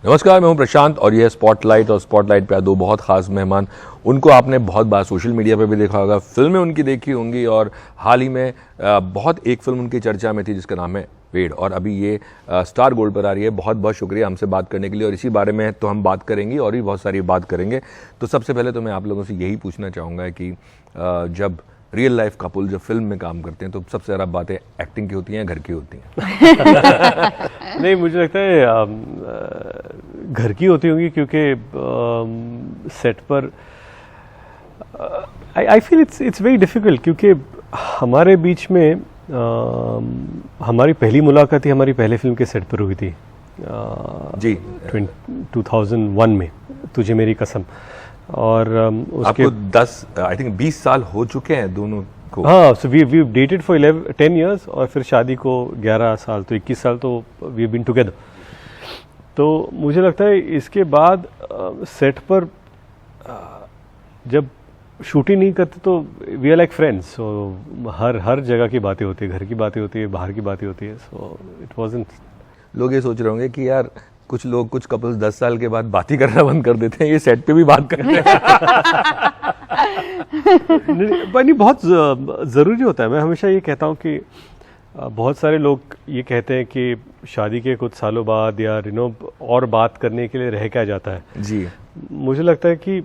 नमस्कार, मैं हूं प्रशांत और यह स्पॉटलाइट। और स्पॉटलाइट पे आज दो बहुत खास मेहमान, उनको आपने बहुत बार सोशल मीडिया पे भी देखा होगा, फिल्में उनकी देखी होंगी और हाल ही में बहुत एक फिल्म उनकी चर्चा में थी जिसका नाम है वेड, और अभी ये स्टार गोल्ड पर आ रही है। बहुत बहुत शुक्रिया हमसे बात करने के लिए, और इसी बारे में तो हम बात करेंगे और भी बहुत सारी बात करेंगे। तो सबसे पहले तो मैं आप लोगों से यही पूछना चाहूँगा कि जब रियल लाइफ कपल जब फिल्म में काम करते हैं तो सबसे ज़्यादा बातें एक्टिंग की होती हैं, घर की होती हैं? नहीं, मुझे लगता है घर की होती होंगी, क्योंकि सेट पर I feel it's very difficult, क्योंकि हमारे बीच में हमारी पहली मुलाकात ही हमारी पहले फिल्म के सेट पर हुई थी जी 2001 में, तुझे मेरी कसम। और उसके आपको 20 साल हो चुके हैं दोनों को। हाँ, so we dated for 10 years और फिर शादी को 11 साल, तो 21 साल तो वी हैव बीन टुगेदर। तो मुझे लगता है इसके बाद सेट पर जब शूटिंग नहीं करते तो वी आर लाइक फ्रेंड्स। सो हर जगह की बातें होती है, घर की बातें होती है, बाहर की बातें होती है। So it wasn't. लोग ये सोच रहे होंगे कि यार कुछ कपल्स 10 साल के बाद बात ही करना बंद कर देते हैं, ये सेट पे भी बात करते हैं। नहीं, बहुत ज़रूरी होता है। मैं हमेशा ये कहता हूँ कि बहुत सारे लोग ये कहते हैं कि शादी के कुछ सालों बाद या और बात करने के लिए रह क्या जाता है। जी, मुझे लगता है कि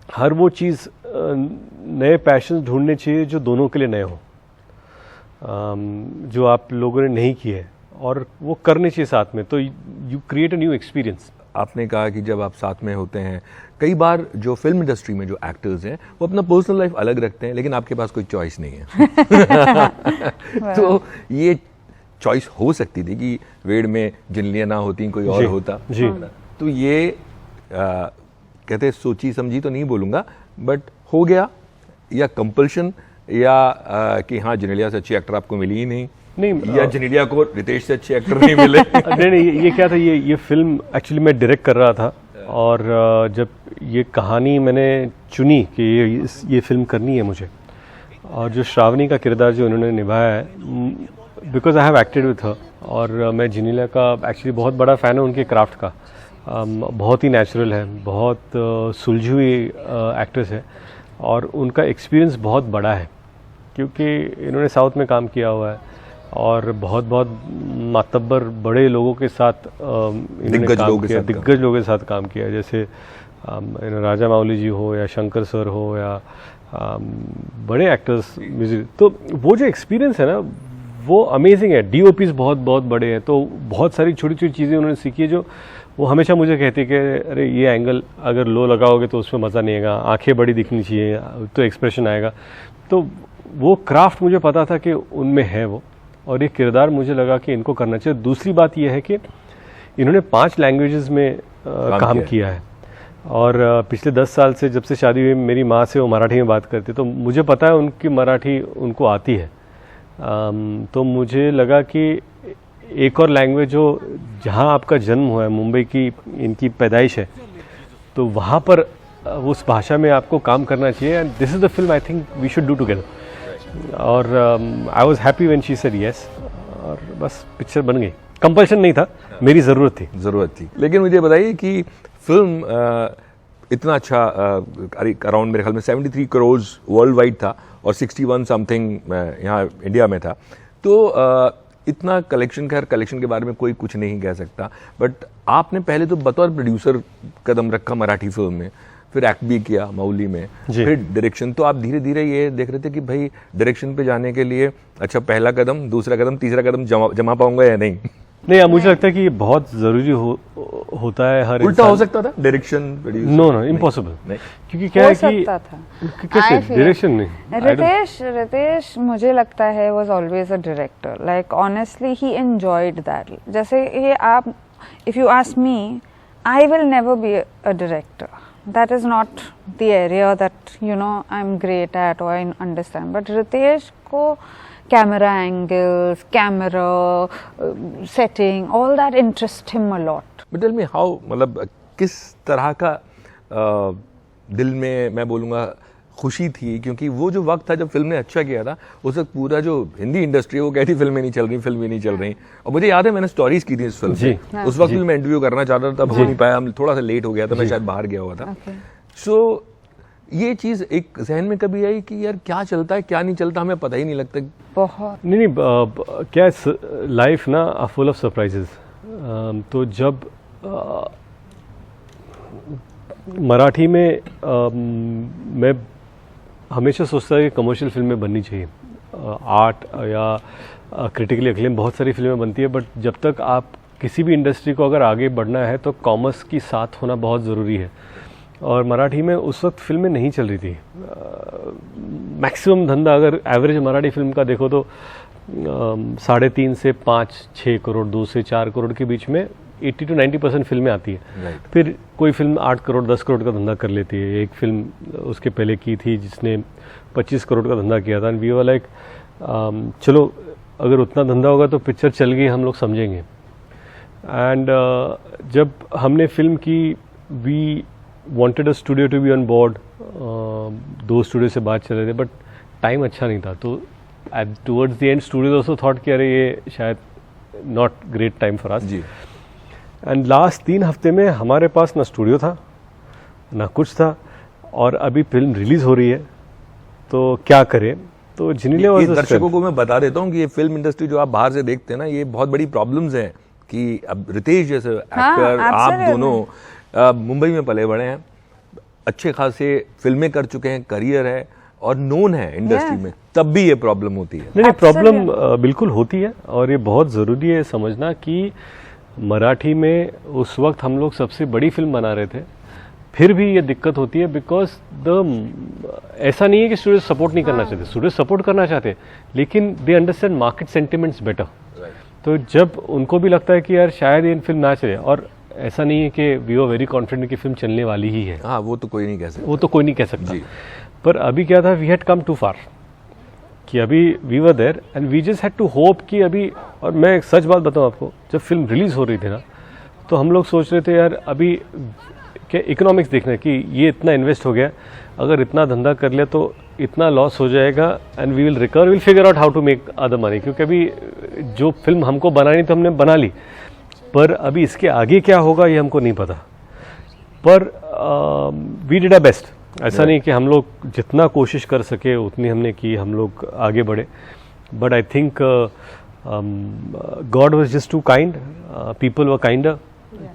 हर वो चीज़ नए पैशन ढूंढने चाहिए जो दोनों के लिए नए हो, जो आप लोगों ने नहीं किए, और वो करने चाहिए साथ में, तो you create a new experience. आपने कहा कि जब आप साथ में होते हैं, कई बार जो फिल्म इंडस्ट्री में जो एक्टर्स हैं वो अपना पर्सनल लाइफ अलग रखते हैं, लेकिन आपके पास कोई चॉइस नहीं है। तो ये चॉइस हो सकती थी कि वेड में जिनलियाँ ना होती, कोई और होता जी। तो ये कहते सोची समझी तो नहीं बोलूँगा, बट हो गया, या कंपल्शन, या कि हाँ जिनेलिया से अच्छी एक्टर आपको मिली ही नहीं, या जिनेलिया को रितेश से अच्छे एक्टर नहीं मिले? नहीं, ये क्या था, ये फिल्म एक्चुअली मैं डायरेक्ट कर रहा था, और जब ये कहानी मैंने चुनी कि ये फिल्म करनी है मुझे, और जो श्रावणी का किरदार जो उन्होंने निभाया है, because I have acted with her, और मैं जिनेलिया का एक्चुअली बहुत बड़ा फ़ैन हूँ उनके क्राफ्ट का। बहुत ही नेचुरल है, बहुत सुलझी हुई एक्ट्रेस है, और उनका एक्सपीरियंस बहुत बड़ा है, क्योंकि इन्होंने साउथ में काम किया हुआ है और बहुत मातब्बर बड़े लोगों के साथ इन्होंने काम किया, दिग्गज लोगों के साथ काम किया, जैसे राजा मौली जी हो या शंकर सर हो या बड़े एक्टर्स म्यूजिक। तो वो जो एक्सपीरियंस है ना, वो अमेजिंग है। डीओपीज बहुत बड़े हैं, तो बहुत सारी छोटी छोटी चीज़ें उन्होंने सीखी है, जो वो हमेशा मुझे कहती है कि अरे ये एंगल अगर लो लगाओगे तो उसमें मज़ा नहीं आएगा, आंखें बड़ी दिखनी चाहिए तो एक्सप्रेशन आएगा। तो वो क्राफ्ट मुझे पता था कि उनमें है वो, और ये किरदार मुझे लगा कि इनको करना चाहिए। दूसरी बात यह है कि इन्होंने 5 लैंग्वेजेस में काम किया है, और पिछले 10 साल से, जब से शादी हुई मेरी माँ से, वो मराठी में बात करते, तो मुझे पता है उनकी मराठी उनको आती है। तो मुझे लगा कि एक और लैंग्वेज हो, जहाँ आपका जन्म हुआ है, मुंबई की इनकी पैदाइश है, तो वहाँ पर उस भाषा में आपको काम करना चाहिए। And this is the film I think we should do together. और I was happy when she said yes, और बस पिक्चर बन गई। कंपल्शन नहीं था, मेरी ज़रूरत थी। लेकिन मुझे बताइए कि फिल्म इतना अच्छा अराउंड मेरे ख्याल में 73 करोड़ वर्ल्ड वाइड था, और 61 समथिंग यहाँ इंडिया में था। तो इतना कलेक्शन के बारे में कोई कुछ नहीं कह सकता, बट आपने पहले तो बतौर प्रोड्यूसर कदम रखा मराठी फिल्म में, फिर एक्ट भी किया मौली में, फिर डायरेक्शन। तो आप धीरे धीरे ये देख रहे थे कि भाई डायरेक्शन पे जाने के लिए अच्छा पहला कदम, दूसरा कदम, तीसरा कदम जमा पाऊंगा या नहीं? नहीं, मुझे लगता है कि ये बहुत ज़रूरी होता है। हर उल्टा हो सकता था डायरेक्शन प्रोड्यूसर? No, impossible. क्योंकि क्या है कि कैसे डायरेक्शन नहीं, रितेश मुझे लगता है was always a director. Like honestly he enjoyed that. जैसे ये आप, if you ask me, I will never be a director. That is not the area that I'm great at or I understand. But Ritesh को camera angles, camera setting, all that interests him a lot. But tell me how, मतलब किस तरह का दिल में, मैं बोलूँगा खुशी थी, क्योंकि वो जो वक्त था जब फिल्म ने अच्छा किया था, उस वक्त पूरा जो हिंदी इंडस्ट्री है वो कहती फिल्में नहीं चल रही, फिल्में नहीं चल रही। और मुझे याद है मैंने स्टोरीज की थी इस फिल्म से, उस वक्त भी मैं इंटरव्यू करना चाहता था, तब हो नहीं पाया, हम थोड़ा सा लेट हो गया था, मैं शायद बाहर गया हुआ था। सो ये चीज़ एक जहन में कभी आई कि यार क्या चलता है क्या नहीं चलता, हमें पता ही नहीं लगता। बहुत नहीं क्या लाइफ ना फुल ऑफ सरप्राइजेस। तो जब मराठी में मैं हमेशा सोचता है कि कमर्शियल फिल्में बननी चाहिए, आर्ट या क्रिटिकली अक्लेम बहुत सारी फिल्में बनती है, बट जब तक आप किसी भी इंडस्ट्री को अगर आगे बढ़ना है तो कॉमर्स की साथ होना बहुत ज़रूरी है। और मराठी में उस वक्त फिल्में नहीं चल रही थी। मैक्सिमम धंधा अगर एवरेज मराठी फिल्म का देखो तो 3.5 से 5-6 करोड़, 2 से 4 करोड़ के बीच में 80 to 90% फिल्में आती है। फिर कोई फिल्म 8 करोड़ 10 करोड़ का धंधा कर लेती है। एक फिल्म उसके पहले की थी जिसने 25 करोड़ का धंधा किया था, एंड वी वर लाइक चलो अगर उतना धंधा होगा तो पिक्चर चल गई, हम लोग समझेंगे। एंड जब हमने फिल्म की, we wanted a studio to be on board, 2 studio से बात चल रहे थे, बट टाइम अच्छा नहीं था। तो towards the end studios also thought कि अरे ये शायद not great time for us। जी। एंड लास्ट 3 हफ्ते में हमारे पास ना स्टूडियो था ना कुछ था, और अभी फिल्म रिलीज हो रही है, तो क्या करें। तो झिनेलिया वाज दर्शकों को मैं बता देता हूँ कि ये फिल्म इंडस्ट्री जो आप बाहर से देखते हैं ना, ये बहुत बड़ी प्रॉब्लम्स हैं कि अब रितेश जैसे एक्टर, आप दोनों मुंबई में पले बड़े हैं, अच्छे खासे फिल्में कर चुके हैं, करियर है और नोन है इंडस्ट्री में, तब भी ये प्रॉब्लम होती है। नहीं, प्रॉब्लम बिल्कुल होती है, और ये बहुत ज़रूरी है समझना कि मराठी में उस वक्त हम लोग सबसे बड़ी फिल्म बना रहे थे, फिर भी ये दिक्कत होती है बिकॉज ऐसा नहीं है कि स्टूडियो सपोर्ट नहीं करना चाहते, स्टूडियो सपोर्ट करना चाहते, लेकिन they understand market sentiments better. तो जब उनको भी लगता है कि यार शायद ये फिल्म ना चले, और ऐसा नहीं है कि वी आर वेरी कॉन्फिडेंट कि फिल्म चलने वाली ही है, हाँ वो तो कोई नहीं कह सकता, वो तो कोई नहीं कह सकता। पर अभी क्या था, we had come too far, कि अभी we were there and we just had to hope कि अभी, और मैं एक सच बात बताऊं आपको, जब फिल्म रिलीज हो रही थी ना, तो हम लोग सोच रहे थे यार अभी क्या इकोनॉमिक्स देखना है कि ये इतना इन्वेस्ट हो गया, अगर इतना धंधा कर लिया तो इतना लॉस हो जाएगा, and we will recover, will figure out how to make other money. क्योंकि अभी जो फिल्म हमको बनानी तो हमने बना ली, पर अभी इसके आगे क्या होगा ये हमको नहीं पता। पर वी डिड आवर बेस्ट, ऐसा नहीं कि हम लोग जितना कोशिश कर सके उतनी हमने की, हम लोग आगे बढ़े। But I think God was just too kind, people were kinder,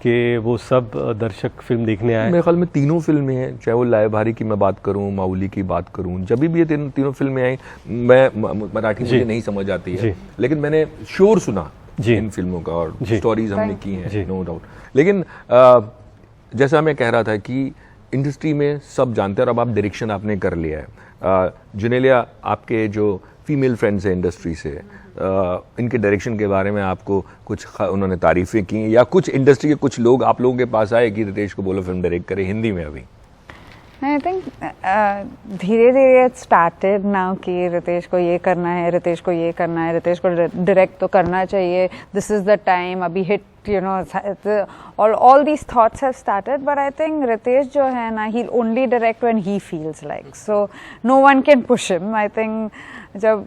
कि वो सब दर्शक फिल्म देखने आए। मेरे ख्याल में तीनों फिल्में हैं, चाहे वो लाए भारी की मैं बात करूं, माउली की बात करूं, जब भी ये तीनों फिल्में आई, मैं मराठी मुझे नहीं समझ आती है, लेकिन मैंने शोर सुना इन फिल्मों का, और स्टोरीज हमने की हैं, नो डाउट। लेकिन जैसा मैं कह रहा था कि इंडस्ट्री में सब जानते हैं, और अब आप डायरेक्शन आपने कर लिया है। झिनेलिया, आपके जो फीमेल फ्रेंड्स हैं इंडस्ट्री से, इनके डायरेक्शन के बारे में आपको कुछ उन्होंने तारीफें की, या कुछ इंडस्ट्री के कुछ लोग आप लोगों के पास आए कि रितेश को बोलो फिल्म डायरेक्ट करे हिंदी में? अभी आई थिंक धीरे धीरे इट स्टार्टेड नाउ कि रितेश को ये करना है, रितेश को ये करना है, रितेश को डायरेक्ट तो करना चाहिए, दिस इज द टाइम, अभी hit, you know, all these thoughts have started, but I think Ritesh jo hai na, he'll only direct when he feels like, so no one can push him. I think jab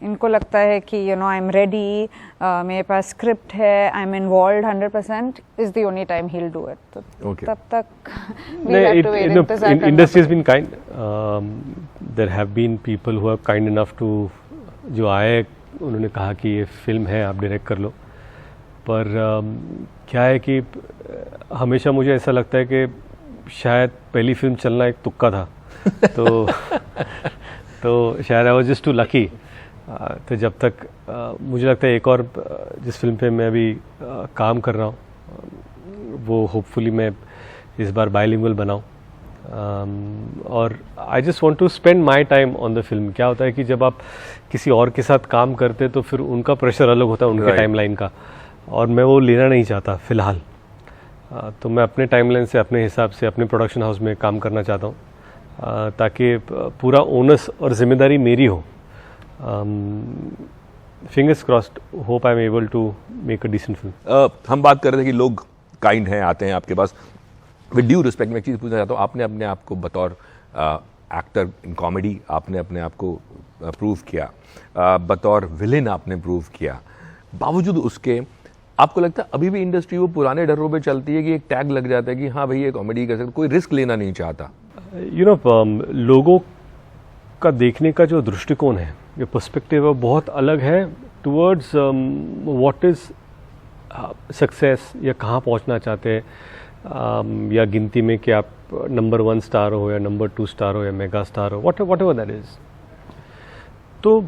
इनको लगता है कि you know I'm ready, मेरे पास script है, I'm involved 100%, is the only time he'll do it. तो तब तक we have to wait. Industry has been kind. There have been people who are kind enough to, जो आए उन्होंने कहा कि ये फिल्म है आप डायरेक्ट कर लो। पर क्या है कि हमेशा मुझे ऐसा लगता है कि शायद पहली फिल्म चलना एक तुक्का था, तो शायद I was just too lucky. तो जब तक मुझे लगता है एक और जिस फिल्म पे मैं अभी काम कर रहा हूँ वो होपफुली मैं इस बार बायलिंगुअल बनाऊँ, और I just want to spend my time on the film. क्या होता है कि जब आप किसी और के साथ काम करते तो फिर उनका प्रेशर अलग होता है, उनके टाइमलाइन का, और मैं वो लेना नहीं चाहता फ़िलहाल। तो मैं अपने टाइमलाइन से, अपने हिसाब से, अपने प्रोडक्शन हाउस में काम करना चाहता हूँ, ताकि पूरा ओनस और जिम्मेदारी मेरी हो। Fingers crossed, hope I am able to make a decent film. हम बात कर रहे थे कि लोग काइंड हैं, आते हैं आपके पास। विद ड्यू रिस्पेक्ट मैं एक चीज़ पूछना चाहता हूँ, आपने अपने आप को बतौर एक्टर इन कॉमेडी आपने अपने आप को प्रूव किया, बतौर विलेन आपने प्रूव किया, बावजूद उसके आपको लगता है अभी भी इंडस्ट्री वो पुराने डरों पे चलती है कि एक टैग लग जाता है कि हाँ भाई ये कॉमेडी कर सकते, कोई रिस्क लेना नहीं चाहता? लोगों का देखने का जो दृष्टिकोण है, ये पर्सपेक्टिव है, वो बहुत अलग है टुवर्ड्स व्हाट इज़ सक्सेस, या कहाँ पहुँचना चाहते हैं, या गिनती में कि आप नंबर 1 स्टार हो या नंबर 2 स्टार हो या मेगा स्टार हो, वॉट एवर दैट इज़। तो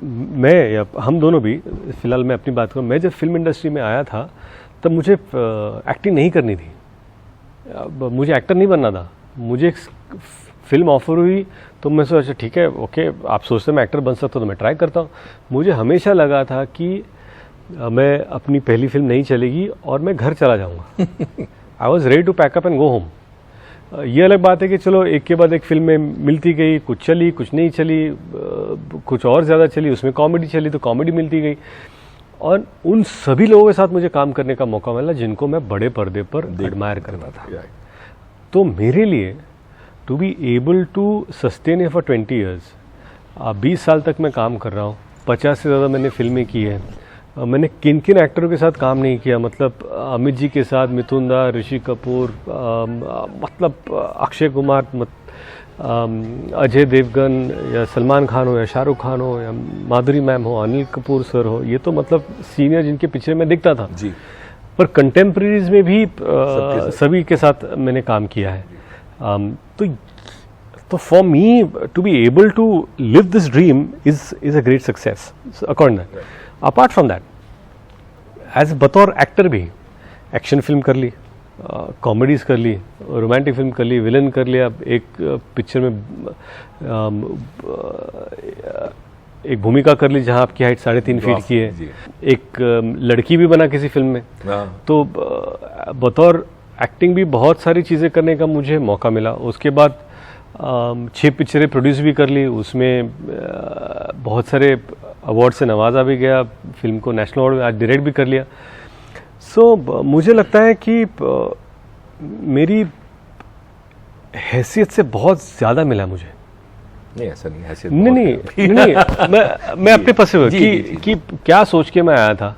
मैं या हम दोनों भी, फ़िलहाल मैं अपनी बात करूँ, मैं जब फिल्म इंडस्ट्री में आया था तब मुझे एक्टिंग नहीं करनी थी, मुझे एक्टर नहीं बनना था। मुझे एक फिल्म ऑफर हुई तो मैं सोचा ठीक है, ओके, आप सोचते मैं एक्टर बन सकता हूँ तो मैं ट्राई करता हूँ। मुझे हमेशा लगा था कि मैं अपनी पहली फिल्म नहीं चलेगी और मैं घर चला जाऊँगा। I was ready to pack up and go home. ये अलग बात है कि चलो एक के बाद एक फिल्म में मिलती गई, कुछ चली कुछ नहीं चली, कुछ और ज़्यादा चली, उसमें कॉमेडी चली तो कॉमेडी मिलती गई, और उन सभी लोगों के साथ मुझे काम करने का मौका मिला जिनको मैं बड़े पर्दे पर एडमायर करता था। तो मेरे लिए to be able to sustain a for 20 years, 20 साल तक मैं काम कर रहा हूँ, 50 से ज़्यादा मैंने फिल्में की है, मैंने किन किन एक्टरों के साथ काम नहीं किया, मतलब अमित जी के साथ मिथुन दा, ऋषि कपूर, मतलब अक्षय कुमार, अजय देवगन या सलमान खान हो या शाहरुख खान हो या माधुरी मैम हो, अनिल कपूर सर हो, ये तो मतलब सीनियर जिनके पीछे मैं दिखता था जी। पर कंटेम्प्रेरीज में भी सभी के साथ मैंने काम किया है। तो for me to be able to live this dream is a great success according that. Apart from that, as बतौर एक्टर भी एक्शन फिल्म कर ली, कॉमेडीज़ कर ली, रोमांटिक फिल्म कर ली, विलन कर लिया, एक पिक्चर में एक भूमिका कर ली जहां आपकी हाइट 3.5 फीट की है, एक लड़की भी बना किसी फिल्म में। तो बतौर एक्टिंग भी बहुत सारी चीज़ें करने का मुझे मौका मिला। उसके बाद 6 पिक्चरें प्रोड्यूस भी कर ली, उसमें बहुत सारे अवार्ड से नवाजा भी गया, फिल्म को नेशनल अवार्ड में आज डायरेक्ट भी कर लिया। सो मुझे लगता है कि मेरी हैसियत से बहुत ज़्यादा मिला मुझे। नहीं ऐसा नहीं, हैसियत नहीं, मैं अपने पसे हुआ कि क्या सोच के मैं आया था,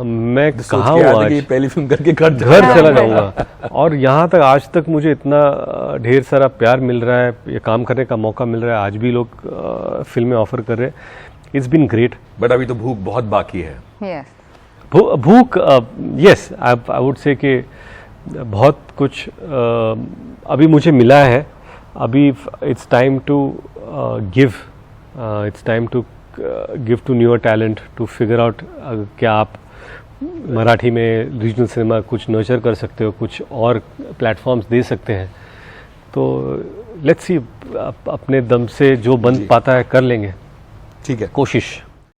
मैं कहाँ हूँ आज, पहली फिल्म करके घर चला जाऊँगा, और यहाँ तक आज तक मुझे इतना ढेर सारा प्यार मिल रहा है, ये काम करने का मौका मिल रहा है, आज भी लोग फिल्में ऑफर कर रहे हैं। It's been great. बट अभी तो भूख बहुत बाकी है। Yes. भूख, यस, आई वुड से कि बहुत कुछ अभी मुझे मिला है। अभी it's time to give, it's time to give to newer talent, to figure out क्या आप मराठी में रीजनल सिनेमा कुछ नर्चर कर सकते हो, कुछ और प्लेटफॉर्म्स दे सकते हैं। तो लेट्स सी, अपने दम से जो बन पाता है कर लेंगे। ठीक है, कोशिश।